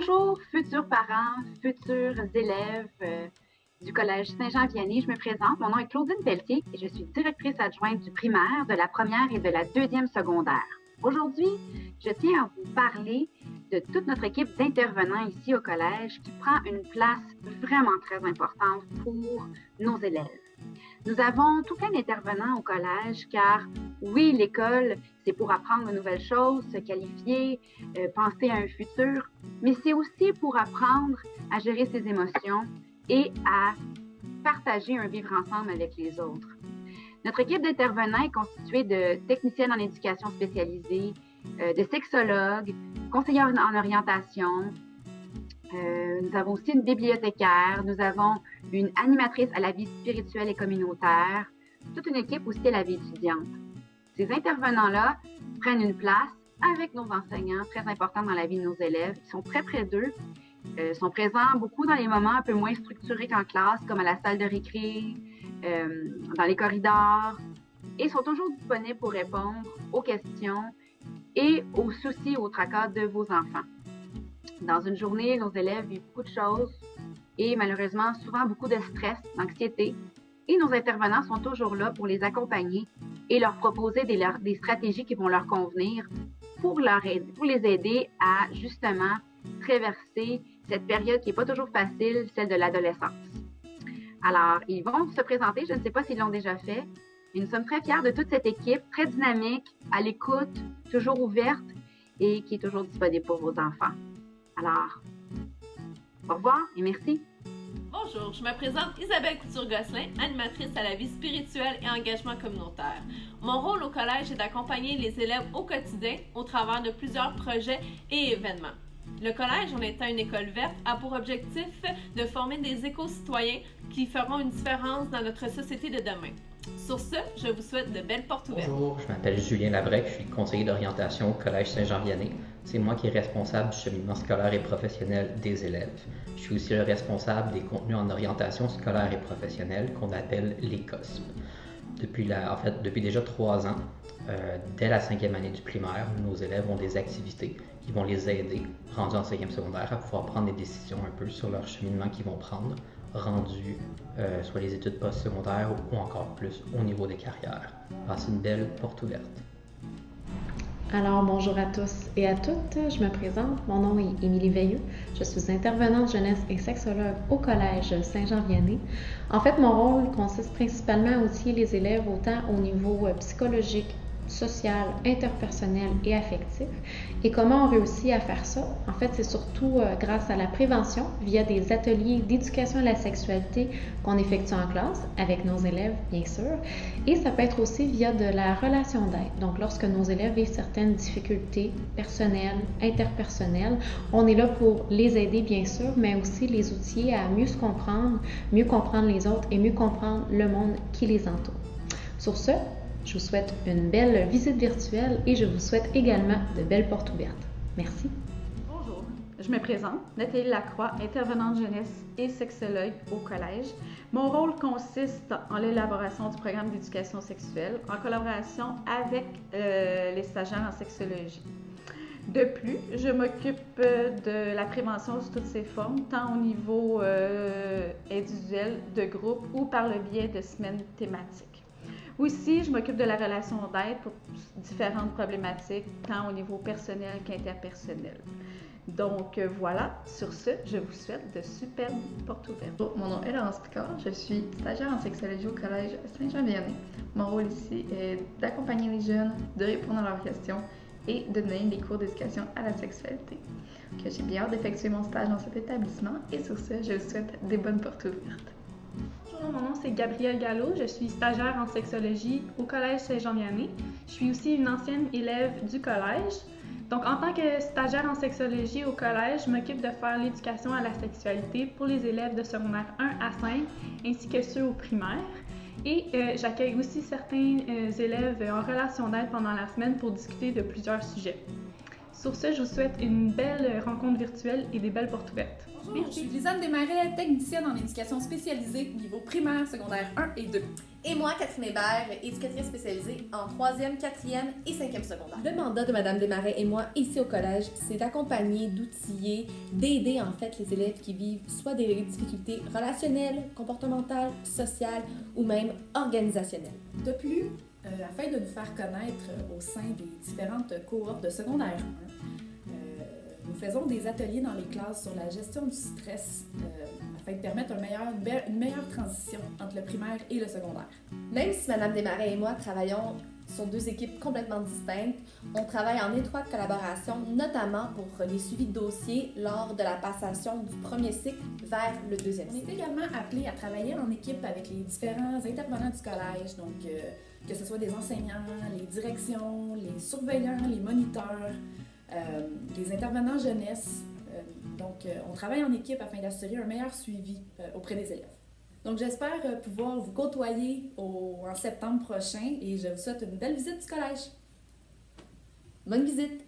Bonjour, futurs parents, futurs élèves du Collège Saint-Jean-Vianney. Je me présente, mon nom est Claudine Pelletier et je suis directrice adjointe du primaire, de la première et de la deuxième secondaire. Aujourd'hui, je tiens à vous parler de toute notre équipe d'intervenants ici au collège qui prend une place vraiment très importante pour nos élèves. Nous avons tout plein d'intervenants au collège car oui, l'école, c'est pour apprendre de nouvelles choses, se qualifier, penser à un futur, mais c'est aussi pour apprendre à gérer ses émotions et à partager un vivre ensemble avec les autres. Notre équipe d'intervenants est constituée de techniciennes en éducation spécialisée, de sexologues, conseillères en orientation. Nous avons aussi une bibliothécaire, nous avons une animatrice à la vie spirituelle et communautaire, toute une équipe aussi à la vie étudiante. Ces intervenants-là prennent une place avec nos enseignants, très importants dans la vie de nos élèves. Ils sont très près d'eux, sont présents beaucoup dans les moments un peu moins structurés qu'en classe, comme à la salle de récré, dans les corridors, et sont toujours disponibles pour répondre aux questions et aux soucis, aux tracas de vos enfants. Dans une journée, nos élèves vivent beaucoup de choses et malheureusement souvent beaucoup de stress, d'anxiété. Et nos intervenants sont toujours là pour les accompagner et leur proposer des stratégies qui vont leur convenir pour les aider à justement traverser cette période qui n'est pas toujours facile, celle de l'adolescence. Alors, ils vont se présenter, je ne sais pas s'ils l'ont déjà fait, mais nous sommes très fiers de toute cette équipe, très dynamique, à l'écoute, toujours ouverte et qui est toujours disponible pour vos enfants. Alors, au revoir et merci. Bonjour, je me présente Isabelle Couture-Gosselin, animatrice à la vie spirituelle et engagement communautaire. Mon rôle au collège est d'accompagner les élèves au quotidien au travers de plusieurs projets et événements. Le collège, en étant une école verte, a pour objectif de former des éco-citoyens qui feront une différence dans notre société de demain. Sur ce, je vous souhaite de belles portes ouvertes. Bonjour, je m'appelle Julien Labrec, je suis conseiller d'orientation au Collège Saint-Jean-Vianney. C'est moi qui est responsable du cheminement scolaire et professionnel des élèves. Je suis aussi le responsable des contenus en orientation scolaire et professionnelle qu'on appelle les COSP. Depuis déjà 3 ans, dès la 5e année du primaire, nos élèves ont des activités qui vont les aider, rendus en 5e secondaire, à pouvoir prendre des décisions un peu sur leur cheminement qu'ils vont prendre, rendu soit les études postsecondaires ou encore plus au niveau des carrières. Passez une belle porte ouverte. Alors, bonjour à tous et à toutes, je me présente, mon nom est Émilie Veilleux, je suis intervenante jeunesse et sexologue au Collège Saint-Jean-Vianney. En fait, mon rôle consiste principalement à outiller les élèves autant au niveau psychologique, social, interpersonnel et affectif. Et comment on réussit à faire ça? En fait, c'est surtout grâce à la prévention via des ateliers d'éducation à la sexualité qu'on effectue en classe avec nos élèves, bien sûr. Et ça peut être aussi via de la relation d'aide. Donc, lorsque nos élèves vivent certaines difficultés personnelles, interpersonnelles, on est là pour les aider, bien sûr, mais aussi les outiller à mieux se comprendre, mieux comprendre les autres et mieux comprendre le monde qui les entoure. Sur ce, je vous souhaite une belle visite virtuelle et je vous souhaite également de belles portes ouvertes. Merci. Bonjour, je me présente, Nathalie Lacroix, intervenante jeunesse et sexologue au collège. Mon rôle consiste en l'élaboration du programme d'éducation sexuelle en collaboration avec les stagiaires en sexologie. De plus, je m'occupe de la prévention sous toutes ses formes, tant au niveau individuel, de groupe ou par le biais de semaines thématiques. Aussi, je m'occupe de la relation d'aide pour différentes problématiques, tant au niveau personnel qu'interpersonnel. Donc voilà, sur ce, je vous souhaite de superbes portes ouvertes. Bonjour, mon nom est Laurence Picard, je suis stagiaire en sexologie au Collège Saint-Jean-Vianney. Mon rôle ici est d'accompagner les jeunes, de répondre à leurs questions et de donner des cours d'éducation à la sexualité. J'ai bien hâte d'effectuer mon stage dans cet établissement et sur ce, je vous souhaite des bonnes portes ouvertes. Bonjour, mon nom c'est Gabrielle Gallo, je suis stagiaire en sexologie au Collège Saint-Jean-Vianney. Je suis aussi une ancienne élève du collège. Donc, en tant que stagiaire en sexologie au collège, je m'occupe de faire l'éducation à la sexualité pour les élèves de secondaire 1 à 5 ainsi que ceux au primaire. Et j'accueille aussi certains élèves en relation d'aide pendant la semaine pour discuter de plusieurs sujets. Sur ce, je vous souhaite une belle rencontre virtuelle et des belles portes ouvertes. Bonjour, je suis Lisanne Desmarais, technicienne en éducation spécialisée niveau primaire, secondaire 1 et 2. Et moi, Catherine Hébert, éducatrice spécialisée en 3e, 4e et 5e secondaire. Le mandat de Mme Desmarais et moi, ici au collège, c'est d'accompagner, d'outiller, d'aider en fait les élèves qui vivent soit des difficultés relationnelles, comportementales, sociales ou même organisationnelles. De plus, afin de nous faire connaître au sein des différentes cohortes de secondaire 1, nous faisons des ateliers dans les classes sur la gestion du stress afin de permettre une meilleure transition entre le primaire et le secondaire. Même si Mme Desmarais et moi travaillons sur 2 équipes complètement distinctes, on travaille en étroite collaboration, notamment pour les suivis de dossiers lors de la passation du premier cycle vers le 2e cycle. On est également appelé à travailler en équipe avec les différents intervenants du collège, donc que ce soit des enseignants, les directions, les surveillants, les moniteurs, les intervenants jeunesse. On travaille en équipe afin d'assurer un meilleur suivi auprès des élèves. Donc j'espère pouvoir vous côtoyer en septembre prochain et je vous souhaite une belle visite du collège. Bonne visite!